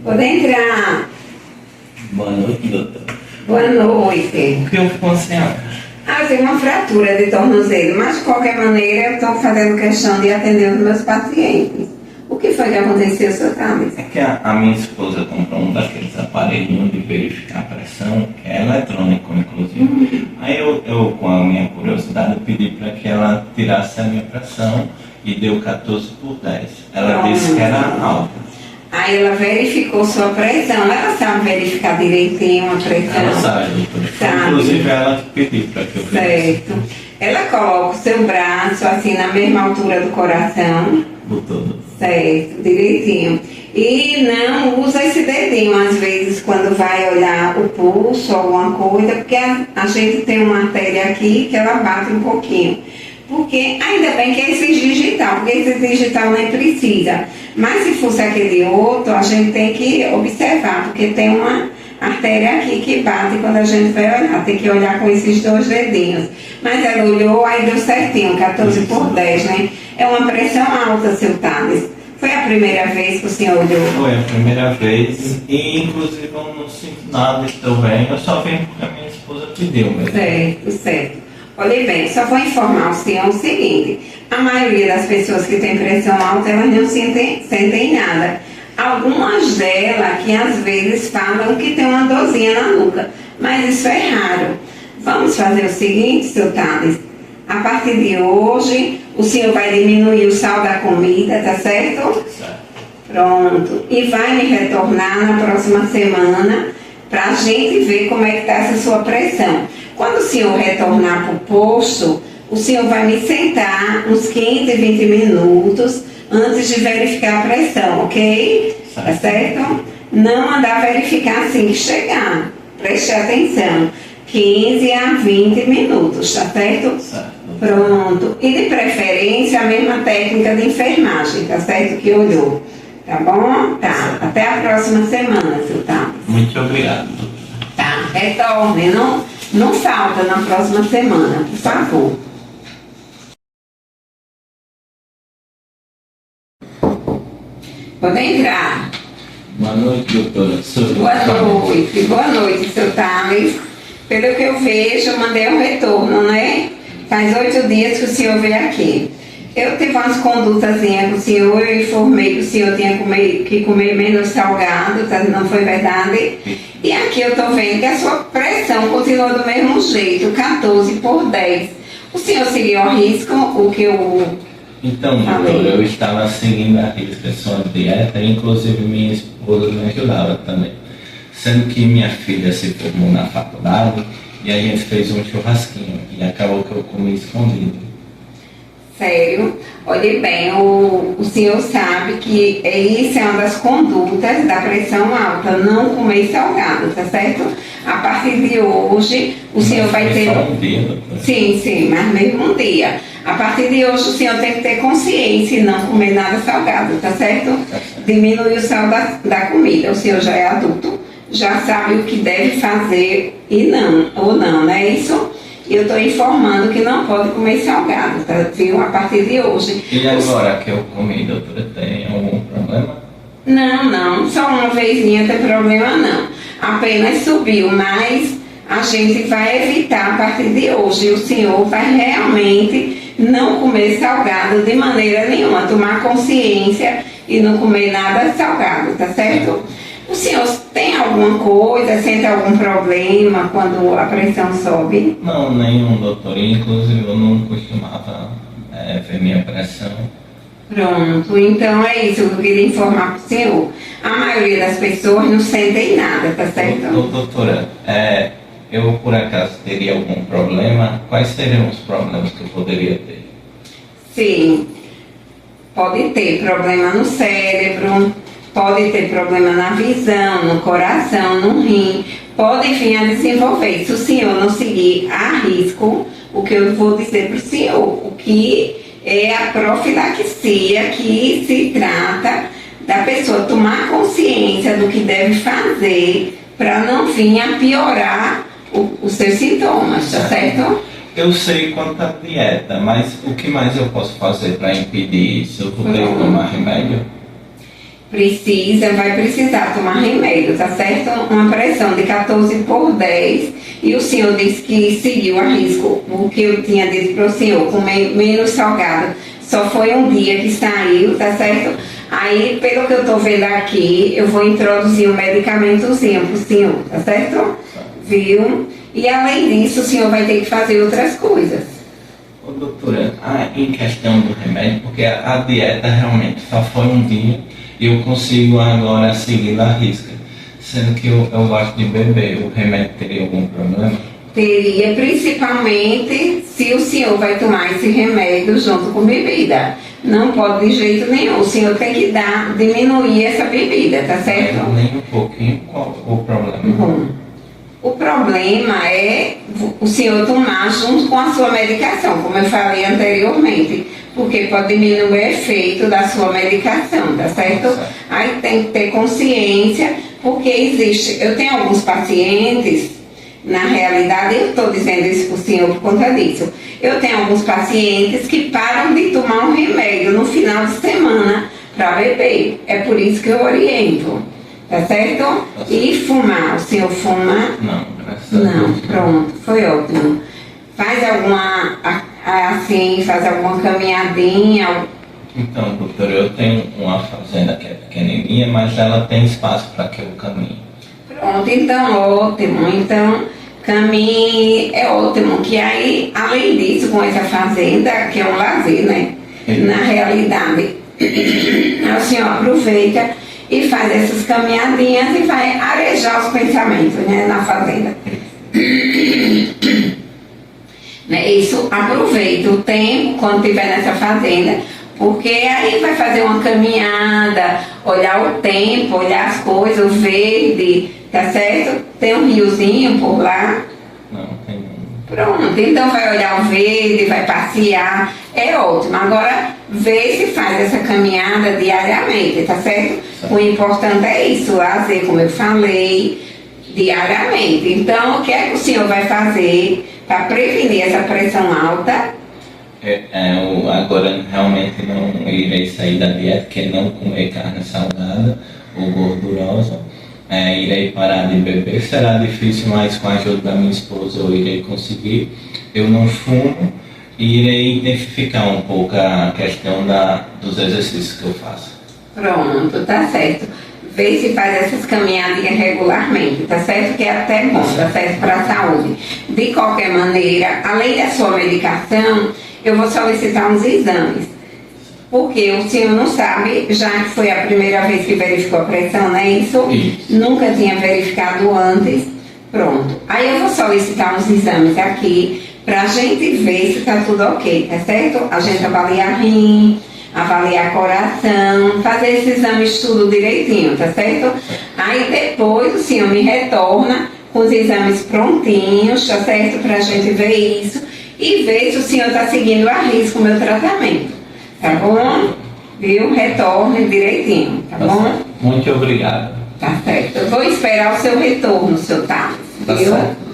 Pode entrar. Boa noite, doutor. Boa noite. O que eu com a senhora? Eu tenho uma fratura de tornozelo, mas de qualquer maneira eu estou fazendo questão de atender os meus pacientes. O que foi que aconteceu, Sr. Thales? É que a minha esposa comprou um daqueles aparelhinhos de verificar a pressão, que é eletrônico, inclusive. Aí eu, com a minha curiosidade, eu pedi para que ela tirasse a minha pressão e deu 14/10. Ela disse que era alta. Aí ela verificou sua pressão. Ela sabe verificar direitinho a pressão? Ela sabe, doutora. Sabe. Inclusive ela que pediu para que eu fizesse. Certo. Ela coloca o seu braço assim na mesma altura do coração. Botou. Certo, direitinho. E não usa esse dedinho, às vezes, quando vai olhar o pulso ou alguma coisa, porque a gente tem uma artéria aqui que ela bate um pouquinho. Porque, ainda bem que é esse digital, porque esse digital nem precisa. Mas se fosse aquele outro, a gente tem que observar, porque tem uma artéria aqui que bate quando a gente vai olhar. Tem que olhar com esses dois dedinhos. Mas ela olhou, aí deu certinho, 14/10, né? É uma pressão alta, seu Thales. Foi a primeira vez que o senhor olhou? Foi a primeira vez e inclusive eu não sinto nada, estou bem. Eu só vim porque a minha esposa pediu mesmo. Certo, certo. Olhe bem, só vou informar o senhor o seguinte: a maioria das pessoas que têm pressão alta, elas não sentem nada. Algumas delas que às vezes falam que tem uma dorzinha na nuca, mas isso é raro. Vamos fazer o seguinte, seu Thales. A partir de hoje, o senhor vai diminuir o sal da comida, tá certo? Certo. Pronto. E vai me retornar na próxima semana para a gente ver como é que está essa sua pressão. Quando o senhor retornar para o posto, o senhor vai me sentar uns 15, 20 minutos antes de verificar a pressão, ok? Certo. Tá certo? Não andar verificar assim que chegar. Preste atenção. 15 a 20 minutos, tá certo? Certo. Pronto. E de preferência a mesma técnica de enfermagem, tá certo? Que olhou. Tá bom? Tá. Certo. Até a próxima semana, seu Thales. Muito obrigado, doutor. Tá. Retorne. Não falta na próxima semana, por favor. Pode entrar. Boa noite, doutora. Boa noite, seu Thales. Pelo que eu vejo, eu mandei um retorno, né? Faz 8 dias que o senhor veio aqui. Eu tive umas condutazinhas com o senhor, eu informei que o senhor tinha que comer menos salgado, tá? Não foi verdade? E aqui eu tô vendo que a sua pressão continua do mesmo jeito, 14/10. O senhor seguiu ao risco o que eu Então, doutora, eu estava seguindo a risca sua dieta, inclusive minha esposa me ajudava também. Sendo que minha filha se formou na faculdade e a gente fez um churrasquinho e acabou que eu comi escondido. Sério? Olhe bem, o senhor sabe que isso é uma das condutas da pressão alta, não comer salgado, tá certo? A partir de hoje, o senhor vai ter... Só um dia, doutora. Sim, mas mesmo um dia. A partir de hoje, o senhor tem que ter consciência e não comer nada salgado, tá certo? Diminuir o sal da comida. O senhor já é adulto, já sabe o que deve fazer e não, ou não, não é isso? E eu estou informando que não pode comer salgado, tá? Viu? A partir de hoje. E agora que eu comi, doutora, tem algum problema? Não, só uma vezinha tem problema não. Apenas subiu, mas a gente vai evitar a partir de hoje. O senhor vai realmente não comer salgado de maneira nenhuma, tomar consciência e não comer nada salgado, tá certo? O senhor tem alguma coisa, sente algum problema quando a pressão sobe? Não, nenhum, doutor. Inclusive eu não costumava ver minha pressão. Pronto, então é isso que eu queria informar para o senhor. A maioria das pessoas não sentem nada, tá certo? Doutora, eu por acaso teria algum problema? Quais seriam os problemas que eu poderia ter? Sim, pode ter problema no cérebro, pode ter problema na visão, no coração, no rim, pode vir a desenvolver. Se o senhor não seguir a risco, o que eu vou dizer para o senhor, o que é a profilaxia, que se trata da pessoa tomar consciência do que deve fazer para não vir a piorar os seus sintomas, tá certo? Eu sei quanto à dieta, mas o que mais eu posso fazer para impedir isso? Eu vou ter que tomar remédio? vai precisar tomar remédio, tá certo? Uma pressão de 14/10 e o senhor disse que seguiu a risco o que eu tinha dito para o senhor, comer menos salgado. Só foi um dia que saiu, tá certo? Aí, pelo que eu tô vendo aqui, eu vou introduzir um medicamentozinho pro senhor, tá certo? Viu? E além disso, o senhor vai ter que fazer outras coisas. Ô, doutora, em questão do remédio, porque a dieta realmente só foi um dia e eu consigo agora seguir a risca. Sendo que eu gosto de beber, o remédio teria algum problema? Teria, principalmente se o senhor vai tomar esse remédio junto com bebida. Não pode de jeito nenhum. O senhor tem que diminuir essa bebida, tá certo? Nem um pouquinho. Qual o problema? Bom, o problema é o senhor tomar junto com a sua medicação, como eu falei anteriormente, porque pode diminuir o efeito da sua medicação, tá certo? Aí tem que ter consciência, porque existe. Eu tenho alguns pacientes. Na realidade, eu estou dizendo isso para o senhor por conta disso. Eu tenho alguns pacientes que param de tomar um remédio no final de semana para beber. É por isso que eu oriento. Tá certo? E fumar. O senhor fuma? Não, graças a Deus. Não, pronto. Foi ótimo. Faz alguma caminhadinha? Então, doutor, eu tenho uma fazenda que é pequenininha, mas ela tem espaço para que eu caminhe. Pronto, então ótimo. Então, caminhe é ótimo. Que aí, além disso, com essa fazenda, que é um lazer, né? Na realidade, o senhor aproveita e faz essas caminhadinhas e vai arejar os pensamentos, né? Na fazenda. Isso, aproveita o tempo quando estiver nessa fazenda. Porque aí vai fazer uma caminhada, olhar o tempo, olhar as coisas, o verde, tá certo? Tem um riozinho por lá. Não, tem. Pronto, então vai olhar o verde, vai passear, é ótimo. Agora, vê se faz essa caminhada diariamente, tá certo? O importante é isso, lazer, como eu falei, diariamente. Então, o que é que o senhor vai fazer para prevenir essa pressão alta? Eu agora realmente não irei sair da dieta, que é não comer carne salgada ou gordurosa. Irei parar de beber, será difícil, mas com a ajuda da minha esposa eu irei conseguir. Eu não fumo e irei intensificar um pouco a questão dos exercícios que eu faço. Pronto, tá certo. Vê se faz essas caminhadinhas regularmente, tá certo? Que é até bom, tá certo? Para a saúde. De qualquer maneira, além da sua medicação, eu vou solicitar uns exames. Porque o senhor não sabe, já que foi a primeira vez que verificou a pressão, não é isso? Nunca tinha verificado antes. Pronto. Aí eu vou solicitar uns exames aqui pra gente ver se tá tudo ok, tá certo? A gente avaliar rim, avaliar coração, fazer esses exames tudo direitinho, tá certo? Aí depois o senhor me retorna com os exames prontinhos, tá certo? Pra gente ver isso e ver se o senhor tá seguindo a risco o meu tratamento. Tá bom? Viu? Retorne direitinho, tá bom? Certo. Muito obrigado. Tá certo. Eu vou esperar o seu retorno, seu Thales. Tá viu? certo.